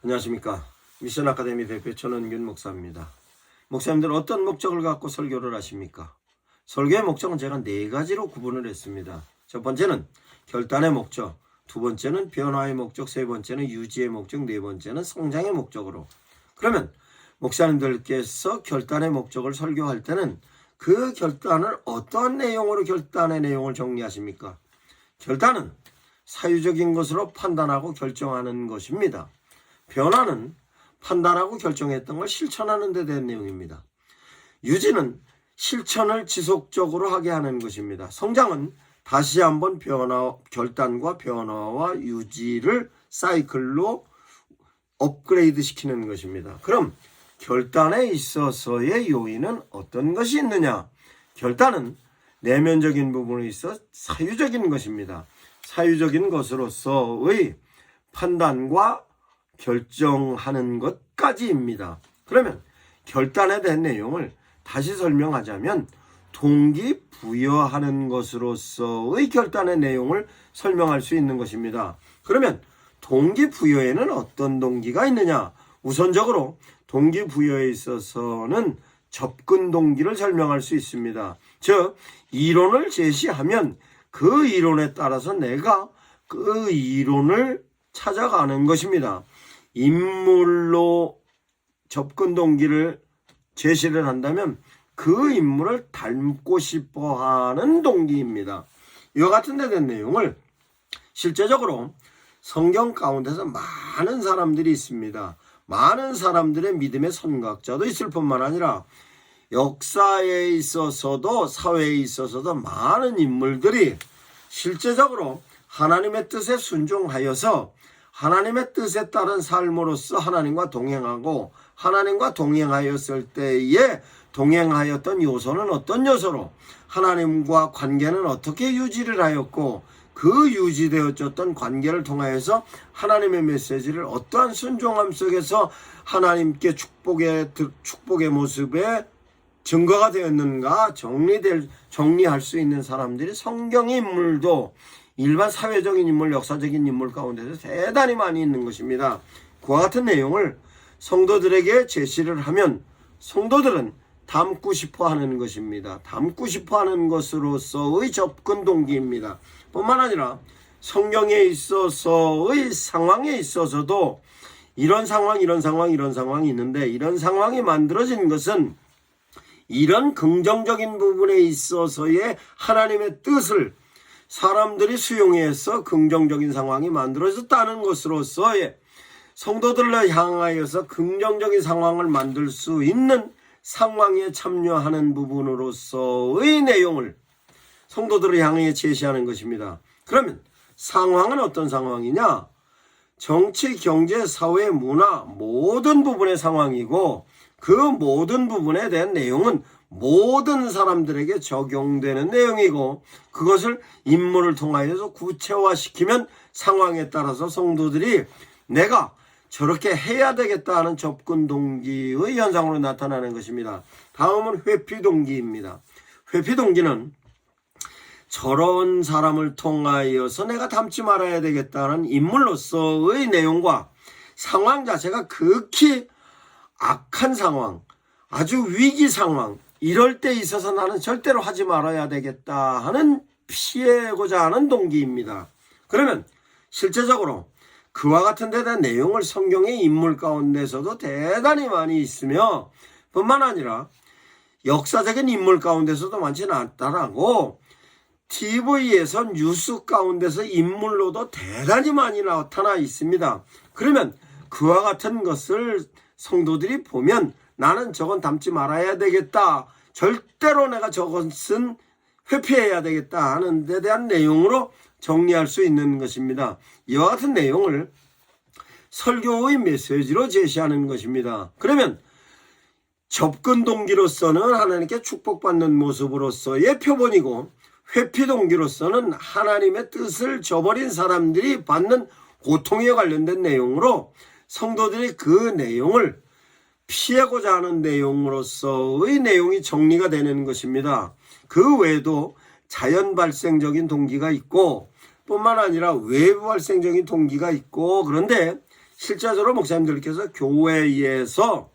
안녕하십니까. 미션 아카데미 대표 전원균 목사입니다. 목사님들 어떤 목적을 갖고 설교를 하십니까? 설교의 목적은 제가 4가지로 구분을 했습니다. 첫 번째는 결단의 목적, 두 번째는 변화의 목적, 세 번째는 유지의 목적, 네 번째는 성장의 목적으로. 그러면 목사님들께서 결단의 목적을 설교할 때는 그 결단을 어떠한 내용으로 결단의 내용을 정리하십니까? 결단은 사유적인 것으로 판단하고 결정하는 것입니다. 변화는 판단하고 결정했던 걸 실천하는 데 대한 내용입니다. 유지는 실천을 지속적으로 하게 하는 것입니다. 성장은 다시 한번 결단과 변화와 유지를 사이클로 업그레이드 시키는 것입니다. 그럼 결단에 있어서의 요인은 어떤 것이 있느냐? 결단은 내면적인 부분에 있어 사유적인 것입니다. 사유적인 것으로서의 판단과 결정하는 것까지입니다. 그러면 결단에 대한 내용을 다시 설명하자면 동기부여하는 것으로서의 결단의 내용을 설명할 수 있는 것입니다. 그러면 동기부여에는 어떤 동기가 있느냐? 우선적으로 동기부여에 있어서는 접근 동기를 설명할 수 있습니다. 즉 이론을 제시하면 그 이론에 따라서 내가 그 이론을 찾아가는 것입니다. 인물로 접근 동기를 제시를 한다면 그 인물을 닮고 싶어하는 동기입니다. 이와 같은 데 된 내용을 실제적으로 성경 가운데서 많은 사람들이 있습니다. 많은 사람들의 믿음의 선각자도 있을 뿐만 아니라 역사에 있어서도 사회에 있어서도 많은 인물들이 실제적으로 하나님의 뜻에 순종하여서 하나님의 뜻에 따른 삶으로서 하나님과 동행하고 하나님과 동행하였을 때에 동행하였던 요소는 어떤 요소로 하나님과 관계는 어떻게 유지를 하였고 그 유지되어졌던 관계를 통하여서 하나님의 메시지를 어떠한 순종함 속에서 하나님께 축복의 모습에 증거가 되었는가 정리할 수 있는 사람들이 성경의 인물도 일반 사회적인 인물, 역사적인 인물 가운데서 대단히 많이 있는 것입니다. 그와 같은 내용을 성도들에게 제시를 하면 성도들은 닮고 싶어 하는 것입니다. 닮고 싶어 하는 것으로서의 접근 동기입니다. 뿐만 아니라 성경에 있어서의 상황에 있어서도 이런 상황이 있는데 이런 상황이 만들어진 것은 이런 긍정적인 부분에 있어서의 하나님의 뜻을 사람들이 수용해서 긍정적인 상황이 만들어졌다는 것으로서의 성도들을 향하여서 긍정적인 상황을 만들 수 있는 상황에 참여하는 부분으로서의 내용을 성도들을 향해 제시하는 것입니다. 그러면 상황은 어떤 상황이냐? 정치, 경제, 사회, 문화 모든 부분의 상황이고 그 모든 부분에 대한 내용은 모든 사람들에게 적용되는 내용이고 그것을 인물을 통하여서 구체화시키면 상황에 따라서 성도들이 내가 저렇게 해야 되겠다 하는 접근 동기의 현상으로 나타나는 것입니다. 다음은 회피 동기입니다. 회피 동기는 저런 사람을 통하여서 내가 닮지 말아야 되겠다는 인물로서의 내용과 상황 자체가 극히 악한 상황, 아주 위기 상황, 이럴 때 있어서 나는 절대로 하지 말아야 되겠다 하는 피하고자 하는 동기입니다. 그러면 실제적으로 그와 같은 데 대한 내용을 성경의 인물 가운데서도 대단히 많이 있으며 뿐만 아니라 역사적인 인물 가운데서도 많지는 않다라고 TV에서 뉴스 가운데서 인물로도 대단히 많이 나타나 있습니다. 그러면 그와 같은 것을 성도들이 보면 나는 저건 닮지 말아야 되겠다. 절대로 내가 저것은 회피해야 되겠다 하는 데 대한 내용으로 정리할 수 있는 것입니다. 이와 같은 내용을 설교의 메시지로 제시하는 것입니다. 그러면 접근 동기로서는 하나님께 축복받는 모습으로서의 표본이고 회피 동기로서는 하나님의 뜻을 저버린 사람들이 받는 고통에 관련된 내용으로 성도들이 그 내용을 피하고자 하는 내용으로서의 내용이 정리가 되는 것입니다. 그 외에도 자연 발생적인 동기가 있고 뿐만 아니라 외부 발생적인 동기가 있고 그런데 실제적으로 목사님들께서 교회에서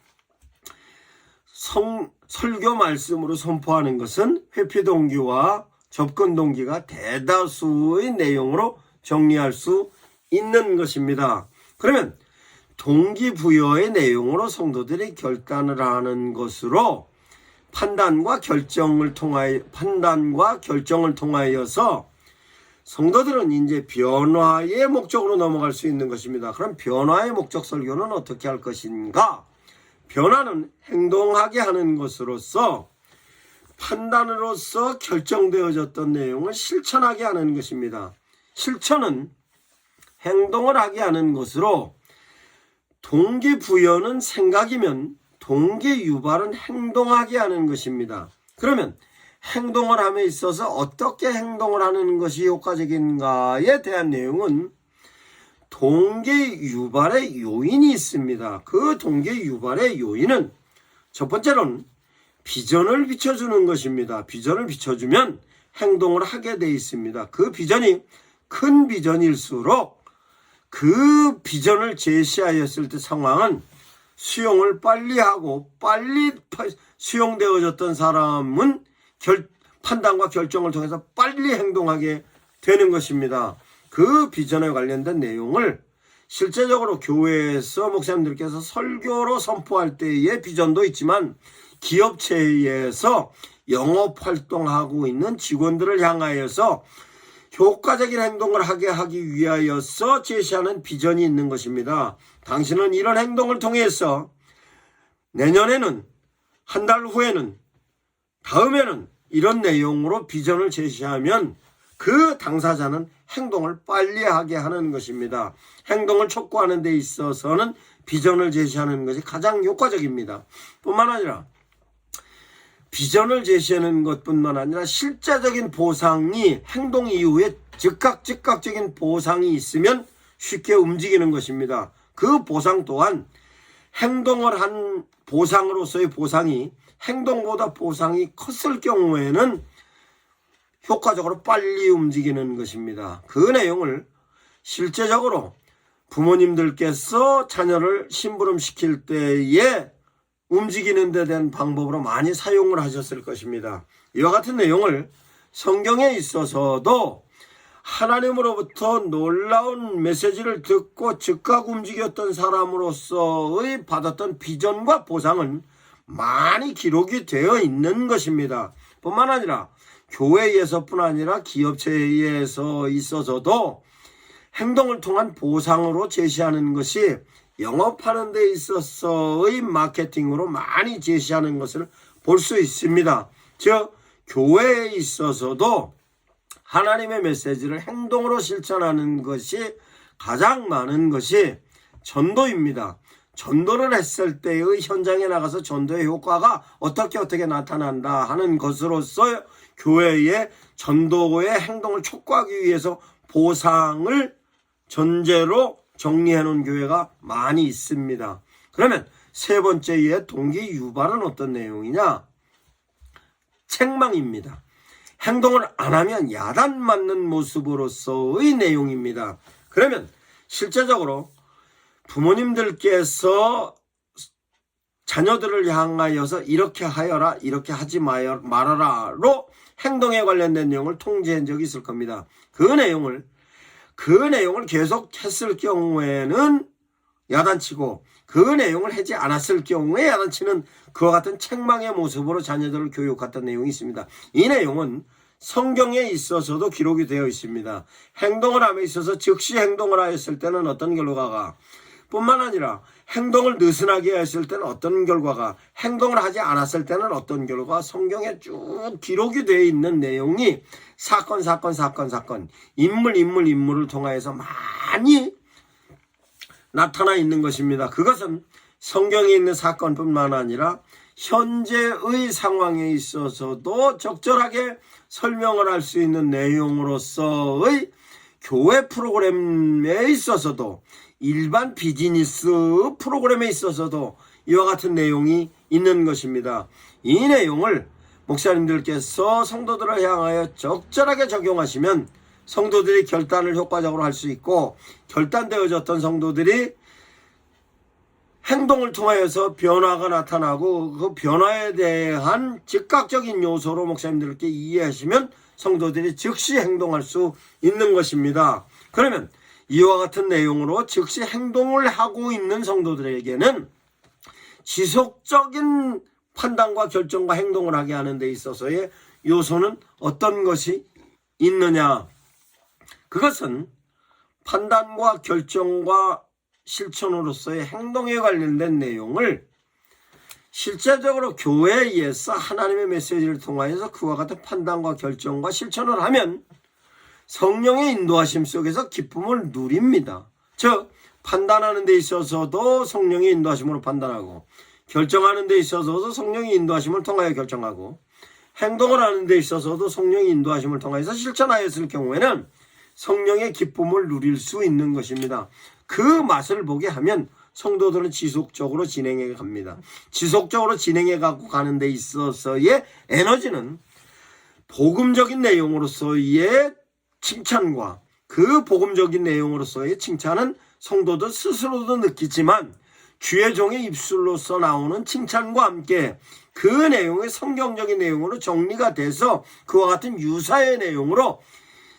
설교 말씀으로 선포하는 것은 회피 동기와 접근 동기가 대다수의 내용으로 정리할 수 있는 것입니다. 그러면 동기부여의 내용으로 성도들이 결단을 하는 것으로 판단과 결정을 통하여서 성도들은 이제 변화의 목적으로 넘어갈 수 있는 것입니다. 그럼 변화의 목적 설교는 어떻게 할 것인가? 변화는 행동하게 하는 것으로서 판단으로서 결정되어졌던 내용을 실천하게 하는 것입니다. 실천은 행동을 하게 하는 것으로 동기부여는 생각이면 동기유발은 행동하게 하는 것입니다. 그러면 행동을 함에 있어서 어떻게 행동을 하는 것이 효과적인가에 대한 내용은 동기유발의 요인이 있습니다. 그 동기유발의 요인은 첫 번째로는 비전을 비춰주는 것입니다. 비전을 비춰주면 행동을 하게 돼 있습니다. 그 비전이 큰 비전일수록 그 비전을 제시하였을 때 상황은 수용을 빨리 하고 빨리 수용되어졌던 사람은 판단과 결정을 통해서 빨리 행동하게 되는 것입니다. 그 비전에 관련된 내용을 실제적으로 교회에서 목사님들께서 설교로 선포할 때의 비전도 있지만 기업체에서 영업활동하고 있는 직원들을 향하여서 효과적인 행동을 하게 하기 위하여서 제시하는 비전이 있는 것입니다. 당신은 이런 행동을 통해서 내년에는, 한 달 후에는, 다음에는 이런 내용으로 비전을 제시하면 그 당사자는 행동을 빨리 하게 하는 것입니다. 행동을 촉구하는 데 있어서는 비전을 제시하는 것이 가장 효과적입니다. 뿐만 아니라 비전을 제시하는 것뿐만 아니라 실제적인 보상이 행동 이후에 즉각적인 보상이 있으면 쉽게 움직이는 것입니다. 그 보상 또한 행동을 한 보상으로서의 보상이 행동보다 보상이 컸을 경우에는 효과적으로 빨리 움직이는 것입니다. 그 내용을 실제적으로 부모님들께서 자녀를 심부름시킬 때에 움직이는 데 대한 방법으로 많이 사용을 하셨을 것입니다. 이와 같은 내용을 성경에 있어서도 하나님으로부터 놀라운 메시지를 듣고 즉각 움직였던 사람으로서의 받았던 비전과 보상은 많이 기록이 되어 있는 것입니다. 뿐만 아니라 교회에서뿐 아니라 기업체에서 있어서도 행동을 통한 보상으로 제시하는 것이 영업하는 데 있어서의 마케팅으로 많이 제시하는 것을 볼 수 있습니다. 즉 교회에 있어서도 하나님의 메시지를 행동으로 실천하는 것이 가장 많은 것이 전도입니다. 전도를 했을 때의 현장에 나가서 전도의 효과가 어떻게 나타난다 하는 것으로서 교회의 전도의 행동을 촉구하기 위해서 보상을 전제로 정리해 놓은 교회가 많이 있습니다. 그러면 세 번째의 동기 유발은 어떤 내용이냐? 책망입니다. 행동을 안 하면 야단맞는 모습으로서의 내용입니다. 그러면 실제적으로 부모님들께서 자녀들을 향하여서 이렇게 하여라, 이렇게 하지 말아라로 행동에 관련된 내용을 통지한 적이 있을 겁니다. 그 내용을 계속 했을 경우에는 야단치고 그 내용을 하지 않았을 경우에 야단치는 그와 같은 책망의 모습으로 자녀들을 교육했던 내용이 있습니다. 이 내용은 성경에 있어서도 기록이 되어 있습니다. 행동을 함에 있어서 즉시 행동을 하였을 때는 어떤 결과가, 뿐만 아니라 행동을 느슨하게 했을 때는 어떤 결과가, 행동을 하지 않았을 때는 어떤 결과가 성경에 쭉 기록이 되어 있는 내용이 사건 인물을 통하여서 많이 나타나 있는 것입니다. 그것은 성경에 있는 사건뿐만 아니라 현재의 상황에 있어서도 적절하게 설명을 할 수 있는 내용으로서의 교회 프로그램에 있어서도 일반 비즈니스 프로그램에 있어서도 이와 같은 내용이 있는 것입니다. 이 내용을 목사님들께서 성도들을 향하여 적절하게 적용하시면 성도들이 결단을 효과적으로 할 수 있고, 결단되어졌던 성도들이 행동을 통하여서 변화가 나타나고 그 변화에 대한 즉각적인 요소로 목사님들께 이해하시면 성도들이 즉시 행동할 수 있는 것입니다. 그러면 이와 같은 내용으로 즉시 행동을 하고 있는 성도들에게는 지속적인 판단과 결정과 행동을 하게 하는 데 있어서의 요소는 어떤 것이 있느냐? 그것은 판단과 결정과 실천으로서의 행동에 관련된 내용을 실제적으로 교회에서 하나님의 메시지를 통하여서 그와 같은 판단과 결정과 실천을 하면 성령의 인도하심 속에서 기쁨을 누립니다. 즉 판단하는 데 있어서도 성령의 인도하심으로 판단하고, 결정하는 데 있어서도 성령의 인도하심을 통하여 결정하고, 행동을 하는 데 있어서도 성령의 인도하심을 통해서 실천하였을 경우에는 성령의 기쁨을 누릴 수 있는 것입니다. 그 맛을 보게 하면 성도들은 지속적으로 진행해 갑니다. 지속적으로 진행해 갖고 가는 데 있어서의 에너지는 복음적인 내용으로서의 칭찬과 그 복음적인 내용으로서의 칭찬은 성도들 스스로도 느끼지만 주의 종의 입술로서 나오는 칭찬과 함께 그 내용의 성경적인 내용으로 정리가 돼서 그와 같은 유사의 내용으로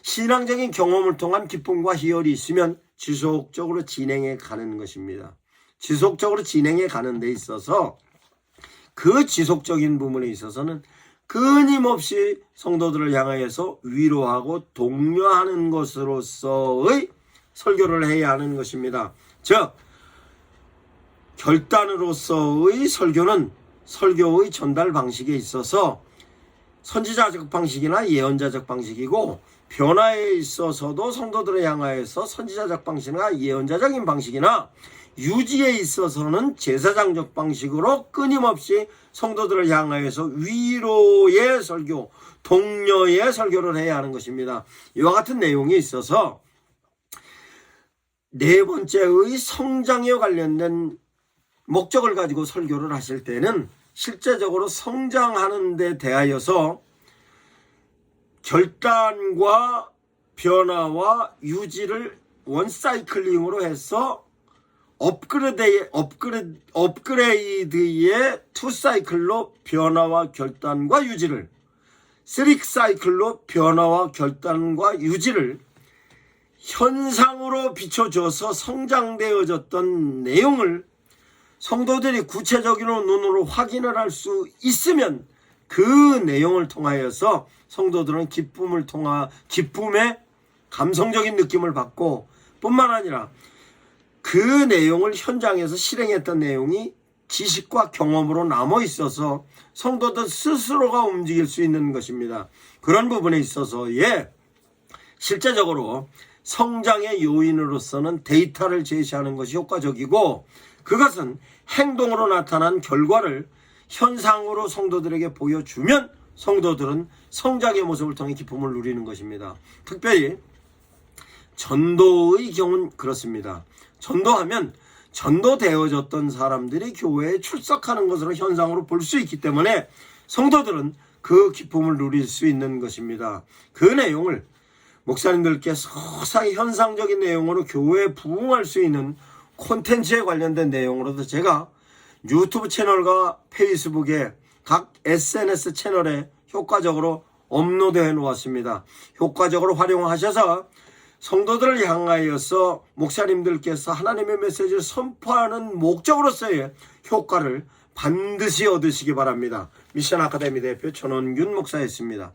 신앙적인 경험을 통한 기쁨과 희열이 있으면 지속적으로 진행해 가는 것입니다. 지속적으로 진행해 가는 데 있어서 그 지속적인 부분에 있어서는 끊임없이 성도들을 향하여서 위로하고 독려하는 것으로서의 설교를 해야 하는 것입니다. 즉 결단으로서의 설교는 설교의 전달 방식에 있어서 선지자적 방식이나 예언자적 방식이고, 변화에 있어서도 성도들을 향하여서 선지자적 방식이나 예언자적인 방식이나, 유지에 있어서는 제사장적 방식으로 끊임없이 성도들을 향하여서 위로의 설교, 독려의 설교를 해야 하는 것입니다. 이와 같은 내용이 있어서 네 번째의 성장에 관련된 목적을 가지고 설교를 하실 때는 실제적으로 성장하는 데 대하여서 결단과 변화와 유지를 원사이클링으로 해서 업그레이드의 투사이클로 변화와 결단과 유지를, 쓰리사이클로 변화와 결단과 유지를 현상으로 비춰줘서 성장되어졌던 내용을 성도들이 구체적인 눈으로 확인을 할 수 있으면 그 내용을 통하여서 성도들은 기쁨의 감성적인 느낌을 받고, 뿐만 아니라 그 내용을 현장에서 실행했던 내용이 지식과 경험으로 남아 있어서 성도들 스스로가 움직일 수 있는 것입니다. 그런 부분에 있어서 실제적으로 성장의 요인으로서는 데이터를 제시하는 것이 효과적이고, 그것은 행동으로 나타난 결과를 현상으로 성도들에게 보여주면 성도들은 성장의 모습을 통해 기쁨을 누리는 것입니다. 특별히 전도의 경우는 그렇습니다. 전도하면 전도되어졌던 사람들이 교회에 출석하는 것으로 현상으로 볼 수 있기 때문에 성도들은 그 기쁨을 누릴 수 있는 것입니다. 그 내용을 목사님들께 소상히 현상적인 내용으로 교회에 부응할 수 있는 콘텐츠에 관련된 내용으로도 제가 유튜브 채널과 페이스북에 각 SNS 채널에 효과적으로 업로드해 놓았습니다. 효과적으로 활용하셔서 성도들을 향하여서 목사님들께서 하나님의 메시지를 선포하는 목적으로서의 효과를 반드시 얻으시기 바랍니다. 미션 아카데미 대표 전원균 목사였습니다.